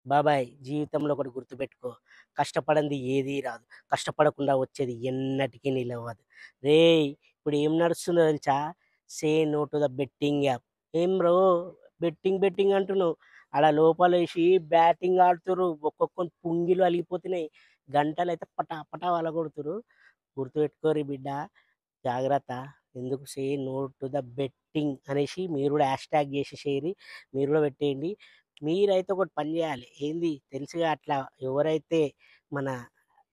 బాబాయ్ జీవితంలో ఒకటి గుర్తుపెట్టుకో. కష్టపడంది ఏదీ రాదు. కష్టపడకుండా వచ్చేది ఎన్నటికి నిలవదు. రేయ్! ఇప్పుడు ఏం నడుస్తుందో తెలుసా? Say no to the betting app. ఏం బ్రో బెట్టింగ్ బెట్టింగ్ అంటున్నావు. ఆడ లోపలేసి బ్యాటింగ్ ఆడుతుర్రు. ఒక్కొక్కని పుంగిలు అలిగిపోతున్నాయి. గంటలైతే పటా పటా పలగొడుతుర్రు. గుర్తుపెట్టుకోరి బిడ్డ. జాగ్రత్త. ఎందుకు say no to the betting అనేసి మీరు కూడా హ్యాష్‌ట్యాగ్ చేసేసేయండి. మీరు కూడా పెట్టేయండి. మీరైతే ఒకటి పని చేయాలి. ఏంది తెలుసుగా అట్లా ఎవరైతే మన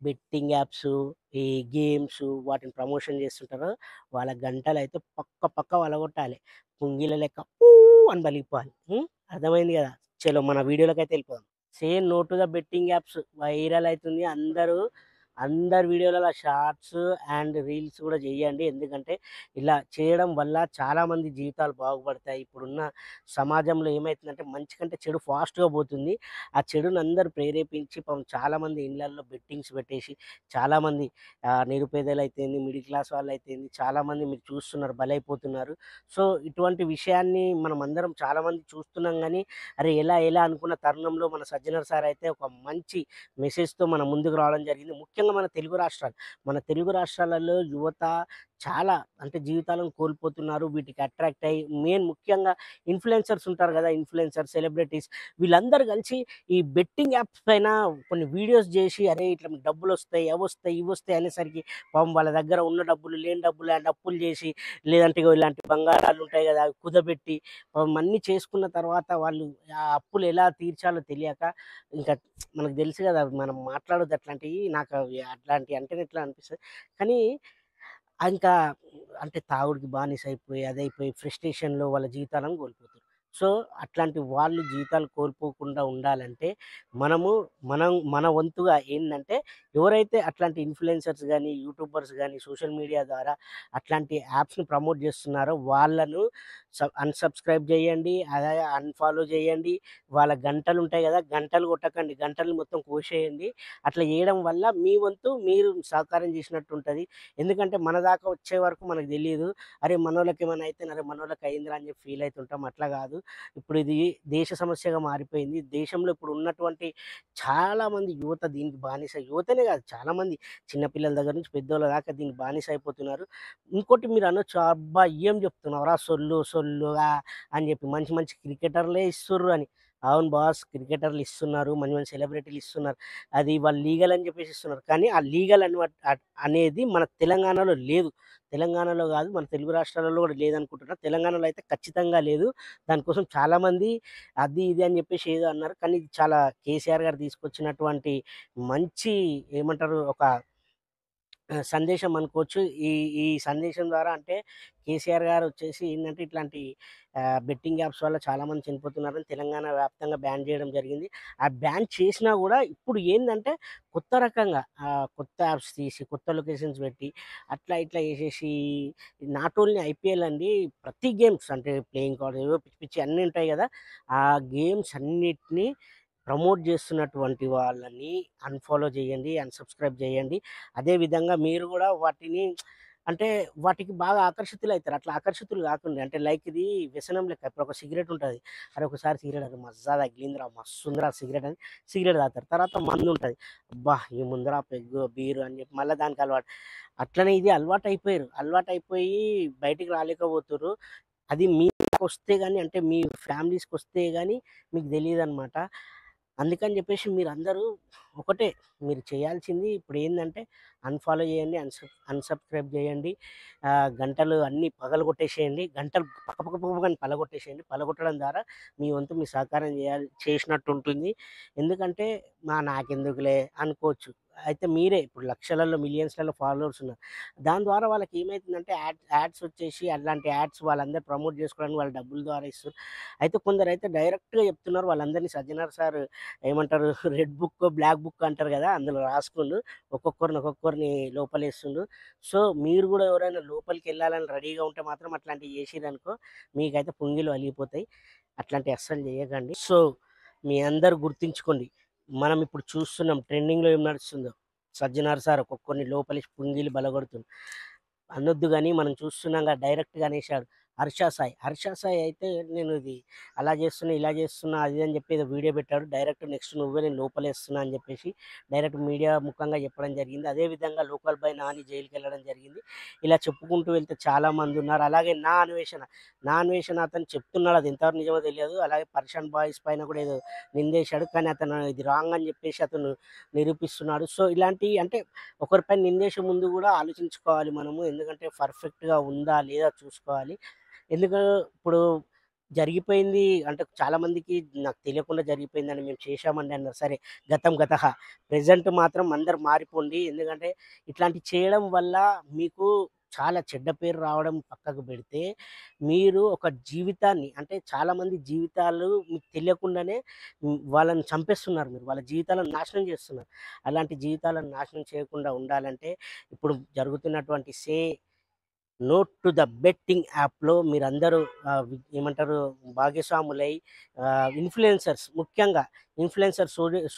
బెట్టింగ్ యాప్సు, ఈ గేమ్సు వాటిని చేస్తుంటారో వాళ్ళ గంటలైతే పక్క పలగొట్టాలి. పుంగిల లెక్క అని పలిగిపోవాలి. అర్థమైంది కదా! చలో మన వీడియోలకైతే వెళ్ళిపోదాం. Say no to the betting apps viral అయితుంది. అందరు వీడియోలలో షార్ట్స్ అండ్ రీల్స్ కూడా చేయండి. ఎందుకంటే ఇలా చేయడం వల్ల చాలామంది జీవితాలు బాగుపడతాయి. ఇప్పుడున్న సమాజంలో ఏమైతుందంటే మంచి కంటే చెడు ఫాస్ట్‌గా పోతుంది. ఆ చెడుని అందరూ ప్రేరేపించి పాపం చాలామంది ఇళ్లల్లో బెట్టింగ్స్ పెట్టేసి చాలామంది నిరుపేదలైతేంది, మిడిల్ క్లాస్ వాళ్ళైతేంది చాలామంది మీరు చూస్తున్నారు బలైపోతున్నారు. సో, ఇటువంటి విషయాన్ని మనమందరం చాలామంది చూస్తున్నాం గానీ, అరే! ఎలా అనుకున్న తరుణంలో మన సజ్జనర్ సార్ అయితే ఒక మంచి మెసేజ్‌తో మన ముందుకు రావడం జరిగింది. ముఖ్యంగా మన తెలుగు రాష్ట్రాలలో యువత చాలా అంటే జీవితాలను కోల్పోతున్నారు. వీటికి అట్రాక్ట్ అయ్యి ముఖ్యంగా ఇన్‌ఫ్లుయెన్సర్స్ ఉంటారు గదా! సెలబ్రిటీస్ వీళ్ళందరూ కలిసి ఈ బెట్టింగ్ యాప్స్ పైన కొన్ని వీడియోస్ జేసి అరే! ఇట్లా మీకు డబ్బులొస్తాయి, అవొస్తాయి, ఇవొస్తాయి అనేసరికి పాపం వాళ్ళ దగ్గర ఉన్న డబ్బులు, లేని డబ్బులు అండ్ అప్పులు జేసి లేదంటే ఇగో ఇలాంటి బంగారాలుంటాయి గదా! అవి కుదబెట్టి పాపం అన్నీ చేసుకున్న తర్వాత వాళ్ళు ఆ అప్పులు ఎలా తీర్చాలో తెలియక ఇంకా మనకు తెలుసు గదా! మనం మాట్లాడొద్దు అట్లాంటియి. నాకవి అట్లాంటియి అంటేనే ఎట్లా అనిపిస్తది. కానీ ఇంకా అంటే తాగుడుకి బానిసైపోయి, అదైపోయి ఫ్రస్ట్రేషన్‌లో వాళ్ళ జీవితాలను కోల్పోతుర్రు. సో, అట్లాంటి వాళ్ళు జీవితాలు కోల్పోకుండా ఉండాలంటే, మనము మన వంతుగా ఏందంటే, ఎవరైతే అట్లాంటి ఇన్‌ఫ్లుయెన్సర్స్ గాని, యూట్యూబర్స్ గాని, సోషల్ మీడియా ద్వారా అట్లాంటి యాప్స్‌ని ప్రమోట్ జేస్తున్నారో వాళ్ళను అన్‌సబ్‌స్క్రైబ్ జేయండి. అలాగే అన్‌ఫాలో జేయండి. వాళ్ళ గంటలుంటాయి గదా! గంటలు కొట్టకండి. గంటలు మొత్తం కోసేయండి. అట్లా జేయడం వల్ల మీ వంతు మీరు సహకారం జేసినట్టుంటది. ఎందుకంటే మన దాకా వచ్చే వరకు మనకు తెలీదు. అరే! మనోళ్ళకేమైనా అయితే అరే! మనోళ్ళకి అయిందిరా అని చెప్పి ఫీల్ అయితుంటాం. అట్లా గాదు. ఇప్పుడు ఇది దేశ సమస్యగా మారిపోయింది. దేశంలో ఇప్పుడు ఉన్నటువంటి చాలామంది యువత దీనికి బానిస యువతనే గాదు చాలామంది చిన్న పిల్లల దగ్గర నుంచి పెద్దోళ్ళ దాకా దీనికి బానిస అయిపోతున్నారు. ఇంకోటి మీరు అనొచ్చు అబ్బా! ఏం చెప్తున్నావురా సొల్లు అని చెప్పి మంచి మంచి క్రికెటర్‌లే ఇస్తుర్రు అని. అవును బాస్ క్రికెటర్‌లు ఇస్తున్నారు. మంచి మంచి సెలబ్రిటీలు ఇస్తున్నారు. అది వాళ్ళు లీగల్ అని చెప్పేసి ఇస్తున్నారు. కానీ ఆ లీగల్ అనేది మన తెలంగాణలో లేదు. తెలంగాణలో గాదు మన తెలుగు రాష్ట్రాలలో గూడా లేదనుకుంటున్నా. తెలంగాణలో అయితే ఖచ్చితంగా లేదు. దానికోసం చాలామంది అది ఇది అని జెప్పేసి ఏదో అన్నారు. కానీ ఇది చాలా కేసీఆర్ గారు తీసుకొచ్చినటువంటి మంచి ఏమంటారు ఒక సందేశం అనుకోవచ్చు. ఈ ఈ సందేశం ద్వారా అంటే కేసీఆర్ గారొచ్చేసి ఏందంటే ఇట్లాంటి బెట్టింగ్ యాప్స్ వల్ల చాలామంది చనిపోతున్నారని తెలంగాణ వ్యాప్తంగా బ్యాన్ జేయడం జరిగింది. ఆ బ్యాన్ చేసినా గూడా ఇప్పుడు ఏందంటే కొత్త రకంగా కొత్త యాప్స్ తీసి, కొత్త లొకేషన్స్ పెట్టి అట్లా ఇట్లా చేసేసి నాట్ ఓన్లీ ఐపీఎల్ అండి. ప్రతి గేమ్స్ అంటే ప్లేయింగ్ కార్డ్స్ ఏవో పిచ్చి పిచ్చి అన్నీ ఉంటాయి గదా! ఆ గేమ్స్ అన్నిటిని ప్రమోట్ చేస్తున్నటువంటి వాళ్ళని అన్‌ఫాలో చేయండి. అన్‌సబ్‌స్క్రైబ్ చేయండి. అదే విధంగా మీరు గూడా వాటిని అంటే వాటికి బాగా ఆకర్షితులైతారు. అట్లా ఆకర్షితులు గాకండి. అంటే లైక్ ఇది వ్యసనం లెక్క. ఇప్పుడు ఒక సిగరెట్ ఉంటది. అరే! ఒకసారి సిగరెట్ అరే! మజా తగిలిందిరా మస్తుందిరా సిగరెట్ అని సిగరెట్ తాగుతారు. తర్వాత మందుంటది. అబ్బా! ఏముందిరా పెగ్గు, బీరు అని చెప్పి మళ్ళా దానికి అలవాటు. అట్లనే ఇది అలవాటయిపోయారు. అలవాటయిపోయి బయటికి రాలేకపోతుర్రు. అది మీకొస్తే గాని అంటే మీ ఫ్యామిలీస్‌కొస్తే గాని మీకు తెలీదనమాట. అందుకని జెప్పేసి మీరందరూ ఒకటే మీరు చేయాల్సింది ఇప్పుడేందంటే అన్‌ఫాలో చేయండి. అన్‌సబ్‌స్క్రైబ్ చేయండి. గంటలు అన్నీ పగలగొట్టేసేయండి. గంటలు పక అని పలగొట్టేసేయండి. పలగొట్టడం ద్వారా మీ వంతు మీ సహకారం చేసినట్టుంటుంది. ఎందుకంటే నాకెందుకులే అనుకోవచ్చు. అయితే మీరే ఇప్పుడు లక్షలలో, మిలియన్స్‌లలో ఫాలోవర్స్ ఉన్నారు. దాని ద్వారా వాళ్ళకేమైతుందంటే యాడ్స్ వచ్చేసి అలాంటి యాడ్స్ వాళ్ళందరూ ప్రమోట్ చేసుకోవడానికి వాళ్ళ డబ్బుల ద్వారా ఇస్తుర్రు. అయితే కొందరైతే డైరెక్ట్‌గా చెప్తున్నారు వాళ్ళందరిని సజ్జనార్ సార్ ఏమంటారు రెడ్ బుక్, బ్లాక్ బుక్ అంటారు గదా! అందులో రాసుకుండు. ఒక్కొక్కరిని లోపలేస్తుండు. సో, మీరు గూడా ఎవరైనా లోపలికెళ్ళాలని రెడీగా ఉంటే మాత్రం అట్లాంటివి చేసిర్రనుకో మీకైతే పుంగిలు అలిగిపోతాయి. అట్లాంటివి అస్సలు చేయకండి. సో, మీ అందరూ గుర్తుంచుకోండి. మనం ఇప్పుడు చూస్తున్నాం ట్రెండింగ్‌లో ఏం నడుస్తుందో. సజ్జనార్ సార్ ఒక్కొక్కరిని లోపలేసి పుంగిలు బలగొడుతుండు. అనొద్దు గాని మనం చూస్తున్నాంగా డైరెక్ట్‌గా అనేసాడు. హర్ష సాయి అయితే నేను ఇది అలా చేస్తున్నా, ఇలా చేస్తున్నా అది ఇది అని చెప్పి ఏదో వీడియో పెట్టాడు. డైరెక్ట్ నెక్స్ట్ నువ్వే నేను లోపలేస్తున్నా అని చెప్పేసి డైరెక్ట్ మీడియా ముఖంగా చెప్పడం జరిగింది. అదే విధంగా లోకల్ బాయ్ నాని జైలుకెళ్ళడం జరిగింది. ఇలా చెప్పుకుంటూ వెళ్తే చాలామందున్నారు. అలాగే నా అన్వేషణ అతను చెప్తున్నాడు. అది ఎంతవరకు నిజమో తెలియదు. అలాగే పర్షియన్ బాయ్స్ పైన కూడా ఏదో నిందేశాడు. కానీ అతను ఇది రాంగ్ అని చెప్పేసి అతను నిరూపిస్తున్నాడు. సో, ఇలాంటియి అంటే ఒకరిపైన నిందేసే ముందు గూడా ఆలోచించుకోవాలి మనము. ఎందుకంటే పర్ఫెక్ట్‌గా ఉందా? లేదా? చూసుకోవాలి. ఎందుకు ఇప్పుడు జరిగిపోయింది అంటే చాలామందికి నాకు తెలియకుండా జరిగిపోయిందని మేము చేశామండి అన్నారు. సరే గతం గతః. ప్రెజెంట్ మాత్రం అందరూ మారిపోండి. ఎందుకంటే ఇట్లాంటివి చేయడం వల్ల మీకు చాలా చెడ్డ పేరు రావడం పక్కకు పెడితే, మీరు ఒక జీవితాన్ని అంటే చాలామంది జీవితాలు మీకు తెలియకుండానే వాళ్ళని చంపేస్తున్నారు మీరు. వాళ్ళ జీవితాలను నాశనం చేస్తున్నారు. అలాంటి జీవితాలను నాశనం చేయకుండా ఉండాలంటే ఇప్పుడు జరుగుతున్నటువంటి నో టు ద బెట్టింగ్ యాప్‌లో మీరందరూ ఏమంటారు భాగస్వాములై ఇన్‌ఫ్లుయెన్సర్స్ ముఖ్యంగా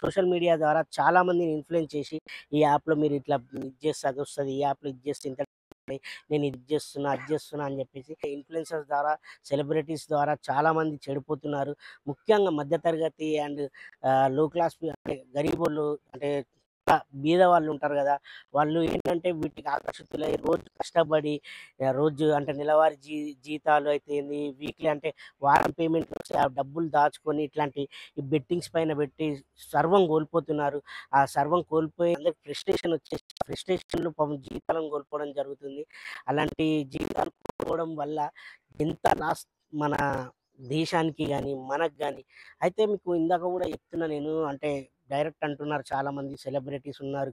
సోషల్ మీడియా ద్వారా చాలామందిని ఇన్‌ఫ్లుయెన్స్ చేసి, ఈ యాప్‌లో మీరు ఇట్లా ఇది చేస్తే అదొస్తది. ఈ యాప్‌లో ఇది చేస్తే ఇంత నేను ఇది చేస్తున్నా, అది చేస్తున్నా అని చెప్పేసి ఇన్‌ఫ్లుయెన్సర్స్ ద్వారా, సెలబ్రిటీస్ ద్వారా చాలామంది చెడిపోతున్నారు. ముఖ్యంగా మధ్య తరగతి అండ్ లో క్లాస్ అంటే గరీబోళ్ళు అంటే బీద వాళ్ళు ఉంటారు గదా! వాళ్ళు ఏంటంటే వీటికి ఆకర్షితులై రోజు కష్టపడి రోజు అంటే నెలవారీ జీతాలు అయితే ఏంది, వీక్లీ అంటే వారం పేమెంట్లు వస్తే ఆ డబ్బులు దాచుకొని ఇట్లాంటి ఈ బెట్టింగ్స్ పైన పెట్టి సర్వం కోల్పోతున్నారు. ఆ సర్వం కోల్పోయి అందరికి ఫ్రస్ట్రేషన్ వచ్చేసి ఫ్రస్ట్రేషన్‌లో పాపం జీవితాలను కోల్పోవడం జరుగుతుంది. అలాంటి జీవితాలు కోల్పోవడం వల్ల ఎంత లాస్ మన దేశానికి గాని, మనకు గాని అయితే మీకు ఇందాక గూడా చెప్తున్నా నేను అంటే డైరెక్ట్ అంటున్నారు చాలామంది సెలబ్రిటీస్ ఉన్నారు.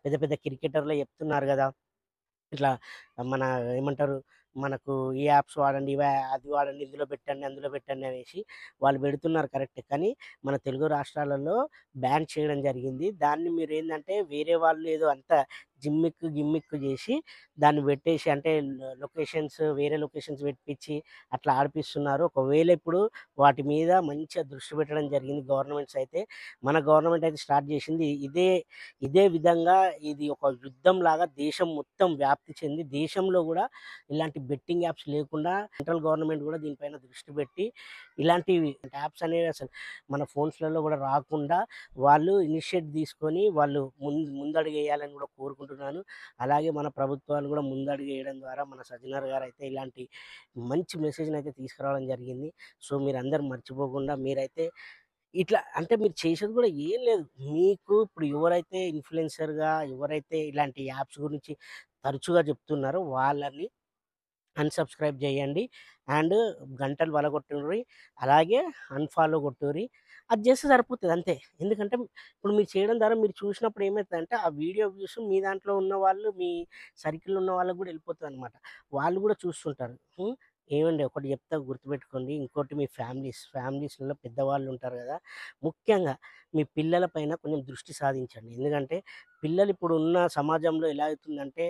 పెద్ద పెద్ద క్రికెటర్‌లే చెప్తున్నారు గదా! ఇట్లా మన ఏమంటారు? మనకు ఈ యాప్స్ వాడండి, అది వాడండి, ఇందులో పెట్టండి, అందులో పెట్టండి అనేసి వాళ్ళు పెడుతున్నారు కరెక్టే. కానీ మన తెలుగు రాష్ట్రాలలో బ్యాన్ చేయడం జరిగింది. దాన్ని మీరేందంటే వేరే వాళ్ళు ఏదో అంతా గిమ్మిక్కు జేసి దాన్ని పెట్టేసి అంటే వేరే లొకేషన్స్ పెట్టిచ్చి అట్లా ఆడిపిస్తున్నారు. ఒకవేళ ఇప్పుడు వాటి మీద మంచిగా దృష్టి పెట్టడం జరిగింది గవర్నమెంట్స్ అయితే. మన గవర్నమెంట్ అయితే స్టార్ట్ జేసింది. ఇదే విధంగా ఇది ఒక యుద్ధంలాగా దేశం మొత్తం వ్యాప్తి చెంది దేశంలో గూడా ఇలాంటి బెట్టింగ్ యాప్స్ లేకుండా సెంట్రల్ గవర్నమెంట్ గూడా దీనిపైన దృష్టి పెట్టి ఇలాంటివి యాప్స్ అనేవి అసలు మన ఫోన్స్‌లలో గూడా రాకుండా వాళ్ళు ఇనిషియేట్ తీసుకొని వాళ్ళు ముందడుగేయాలని గూడా కోరుకుంటున్నాను. అలాగే మన ప్రభుత్వాలు గూడా ముందడుగేయడం ద్వారా మన సజ్జనర్ గారైతే ఇలాంటి మంచి మెసేజ్‌నైతే తీసుకురావడం జరిగింది. సో, మీరందరూ మర్చిపోకుండా మీరైతే ఇట్లా అంటే మీరు చేసేది గూడా ఏం లేదు. మీకు ఇప్పుడు ఎవరైతే ఇలాంటి యాప్స్ గురించి తరచుగా చెప్తున్నారో వాళ్ళని అన్‌సబ్‌స్క్రైబ్ జేయండి. అండ్ గంటలు పలగొట్టుర్రి. అలాగే అన్‌ఫాలో కొట్టుర్రి. అది జేస్తే సరిపోతది అంతే. ఎందుకంటే ఇప్పుడు మీరు చేయడం ద్వారా మీరు చూసినప్పుడు ఏమైతదంటే ఆ వీడియో వ్యూస్ మీ దాంట్లో ఉన్న వాళ్ళు మీ సర్కిల్‌లో ఉన్న వాళ్ళకి గూడా ఎళ్ళిపోతదనమాట. వాళ్ళు గూడా చూస్తుంటారు. ఏవండీ ఒకటి చెప్తా గుర్తుపెట్టుకోండి. ఇంకోటి మీ ఫ్యామిలీస్‌లలో పెద్దవాళ్ళు ఉంటారు గదా! ముఖ్యంగా మీ పిల్లల పైన కొంచెం దృష్టి సాధించండి. ఎందుకంటే పిల్లలు ఇప్పుడు ఉన్న సమాజంలో ఎలా అయితుందంటే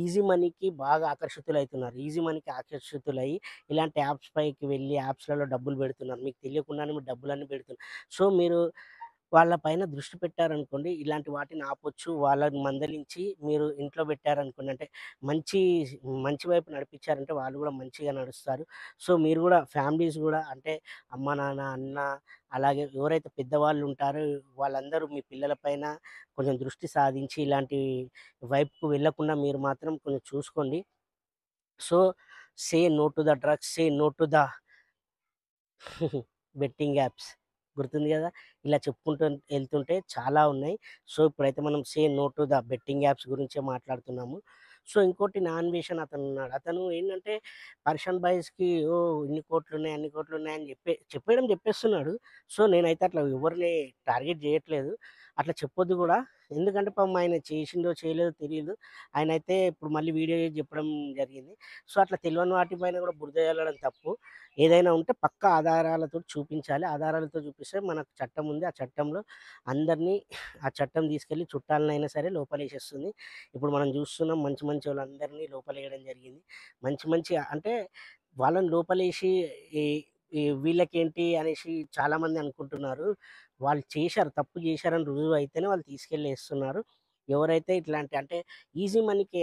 ఈజీ మనీకి బాగా ఆకర్షితులైతున్నారు. ఈజీ మనీకి ఆకర్షితులై ఇలాంటి యాప్స్ పైకి వెళ్లి యాప్స్‌లలో డబ్బులు పెడుతున్నారు. మీకు తెలియకుండానే మీ డబ్బులన్నీ పెడుతున్నారు. సో, మీరు వాళ్ళ పైన దృష్టి పెట్టారనుకోండి, ఇలాంటి వాటిని ఆపొచ్చు. వాళ్ళని మందలించి మీరు ఇంట్లో పెట్టారనుకోండి, అంటే మంచి మంచి వైపు నడిపించారంటే వాళ్ళు గూడా మంచిగా నడుస్తారు. సో, మీరు గూడా ఫ్యామిలీస్ గూడా అంటే అమ్మ, నాన్న, అన్న అలాగే ఎవరైతే పెద్దవాళ్ళు ఉంటారో వాళ్ళందరూ మీ పిల్లల పైన కొంచెం దృష్టి సాధించి ఇలాంటి వైపుకు వెళ్ళకుండా మీరు మాత్రం కొంచెం చూసుకోండి. So, say no to the drugs, say no to the betting apps. గుర్తుంది గదా! ఇలా చెప్పుకుంటూ ఎళ్తుంటే చాలా ఉన్నాయి. సో, ఇప్పుడైతే మనం say no to the betting apps గురించే మాట్లాడుతున్నాము. సో, ఇంకోటి నా అన్వేషణ అతనున్నాడు. అతను ఏంటంటే పర్షియన్ బాయ్స్‌కి ఇన్ని కోట్లున్నాయి, అన్ని కోట్లున్నాయి అని చెప్పేస్తున్నాడు. సో, నేనైతే అట్లా ఎవరిని టార్గెట్ జేయట్లేదు. అట్లా చెప్పొద్దు గూడా. ఎందుకంటే పాపం ఆయన చేసిండో చేయలేదో తెలీదు. ఆయనైతే ఇప్పుడు మళ్ళీ వీడియో చేసి చెప్పడం జరిగింది. సో, అట్లా తెలవని వాటి పైన గూడా బురద జల్లడం తప్పు. ఏదైనా ఉంటే పక్కా ఆధారాలతోటి చూపించాలి. ఆధారాలతో చూపిస్తే మనకు చట్టం ఉంది. ఆ చట్టంలో అందరినీ ఆ చట్టం తీసుకెళ్ళి చుట్టాలనైనా సరే లోపలేసేస్తుంది. ఇప్పుడు మనం చూస్తున్నాం మంచి మంచోళ్ళందరినీ లోపలేయడం జరిగింది. మంచి అంటే వాళ్ళని లోపలేసి ఈ ఈ వీళ్ళకేంటి అనేసి చాలామంది అనుకుంటున్నారు. వాళ్ళు చేశారు, తప్పు చేశారని రుజువయితేనే వాళ్ళు తీసుకెళ్ళేస్తున్నారు. ఎవరైతే ఇట్లాంటి అంటే ఈజీ మనీకి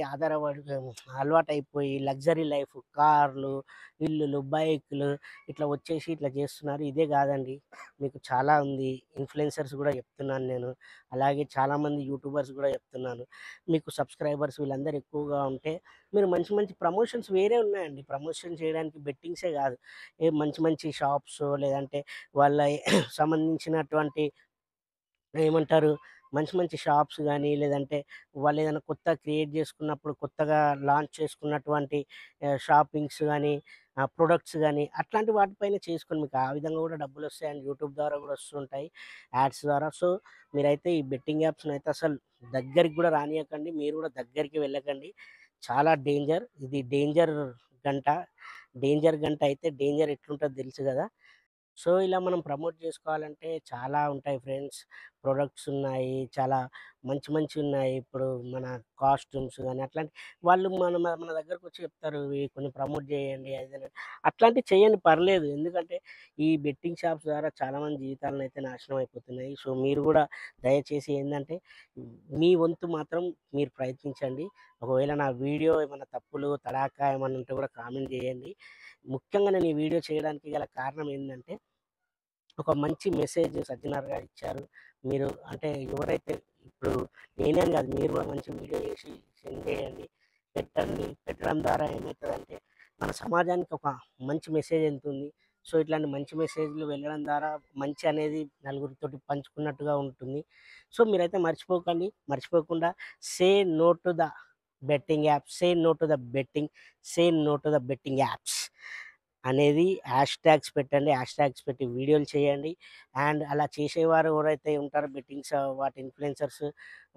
అలవాటైపోయి లగ్జరీ లైఫ్ కార్లు, ఇల్లులు, బైకులు ఇట్లా వచ్చేసి ఇట్లా చేస్తున్నారు. ఇదే కాదండి, మీకు చాలా ఉంది. ఇన్‌ఫ్లుయెన్సర్స్ గూడా చెప్తున్నాను నేను. అలాగే చాలామంది యూట్యూబర్స్ గూడా చెప్తున్నాను. మీకు సబ్‌స్క్రైబర్స్ వీళ్ళందరూ ఎక్కువగా ఉంటే మీరు మంచి మంచి ప్రమోషన్స్ వేరే ఉన్నాయండి. ప్రమోషన్ చేయడానికి బెట్టింగ్సే కాదు. మంచి మంచి షాప్సో లేదంటే వాళ్ళ సంబంధించినటువంటి ఏమంటారు? మంచి మంచి షాప్స్ గానీ, లేదంటే వాళ్ళేదైనా కొత్తగా క్రియేట్ జేసుకున్నప్పుడు, కొత్తగా లాంచ్ చేసుకున్నటువంటి షాపింగ్స్ గానీ, ప్రొడక్ట్స్ గానీ, అట్లాంటి వాటిపైన చేసుకొని మీకు ఆ విధంగా గూడా డబ్బులొస్తాయి. అండ్ యూట్యూబ్ ద్వారా గూడా వస్తుంటాయి యాడ్స్ ద్వారా. సో, మీరైతే ఈ బెట్టింగ్ యాప్స్‌నైతే అసలు దగ్గరికి గూడా రానీయకండి. మీరు గూడా దగ్గరికి వెళ్ళకండి. చాలా డేంజర్. ఇది గంట. డేంజర్ గంట అయితే డేంజర్ ఎట్లుంటదో తెలుసు గదా! సో, ఇలా మనం ప్రమోట్ జేసుకోవాలంటే చాలా ఉంటాయి ఫ్రెండ్స్. ప్రొడక్ట్స్ ఉన్నాయి. చాలా మంచి మంచివున్నాయి. ఇప్పుడు మన కాస్ట్యూమ్స్ గాని అట్లాంటి వాళ్ళు మన దగ్గరకొచ్చి చెప్తారు. ఇవి కొన్ని ప్రమోట్ జేయండి అది ఇది అని. అట్లాంటివి చేయండి పర్లేదు. ఎందుకంటే ఈ బెట్టింగ్ షాప్స్ ద్వారా చాలామంది జీవితాలనైతే నాశనం అయిపోతున్నాయి. సో, మీరు గూడా దయచేసి ఏందంటే మీ వంతు మాత్రం మీరు ప్రయత్నించండి. ఒకవేళ నా వీడియో ఏమన్నా తప్పులు, తడాఖా ఏమన్నా ఉంటే గూడా కామెంట్ జేయండి. ముఖ్యంగా నేను ఈ వీడియో చేయడానికి గల కారణం ఏందంటే ఒక మంచి మెసేజ్ సజ్జనార్ గారు ఇచ్చారు. మీరు అంటే ఎవరైతే ఇప్పుడు నేనే అని కాదు, మీరు కూడా మంచి వీడియో చేసి సెండ్ చేయండి. పెట్టండి. పెట్టడం ద్వారా ఏమైతదంటే మన సమాజానికి ఒక మంచి మెసేజ్ ఎళ్తుంది. సో, ఇట్లాంటి మంచి మెసేజ్‌లు వెళ్ళడం ద్వారా మంచి అనేది నలుగురితోటి పంచుకున్నట్టుగా ఉంటుంది. సో, మీరైతే మర్చిపోకండి. మర్చిపోకుండా say no to the betting apps. Say no to the betting. Say no to the betting apps అనేది హ్యాష్ ట్యాగ్స్ పెట్టండి. హ్యాష్ ట్యాగ్స్ పెట్టి వీడియోలు చేయండి. అండ్ అలా చేసేవారు ఎవరైతే ఉంటారో బెట్టింగ్స్ వాటి ఇన్‌ఫ్లుయెన్సర్స్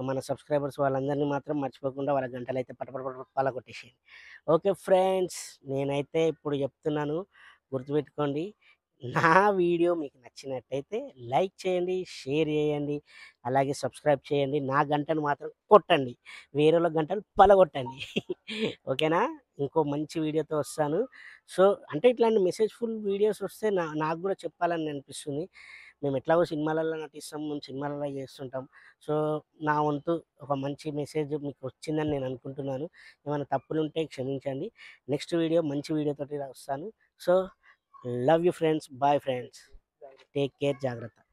మన సబ్‌స్క్రైబర్స్ వాళ్ళందరిని మాత్రం మర్చిపోకుండా వాళ్ళ గంటలైతే పట పట పట పగలగొట్టేసేయండి. Okay friends. నేనైతే ఇప్పుడు చెప్తున్నాను గుర్తుపెట్టుకోండి. నా వీడియో మీకు నచ్చినట్టయితే లైక్ చేయండి, షేర్ చేయండి, అలాగే సబ్‌స్క్రైబ్ చేయండి. నా గంటను మాత్రం కొట్టండి. వేరేళ్ళ గంటలు పలగొట్టండి. ఓకేనా? ఇంకో మంచి వీడియోతో వస్తాను. సో, అంటే ఇట్లాంటి మెసేజ్‌ఫుల్ వీడియోస్ వస్తే నాకు గూడా చెప్పాలని అనిపిస్తుంది. మేము ఎట్లాగో సినిమాలలో నటిస్తాం. మేము సినిమాలలో చేస్తుంటాం. సో, నా వంతు ఒక మంచి మెసేజ్ మీకొచ్చిందని నేను అనుకుంటున్నాను. ఏమైనా తప్పులుంటే క్షమించండి. నెక్స్ట్ వీడియో మంచి వీడియోతోటి వస్తాను. సో, love you friends. Bye friends. Take care. జాగ్రత్త.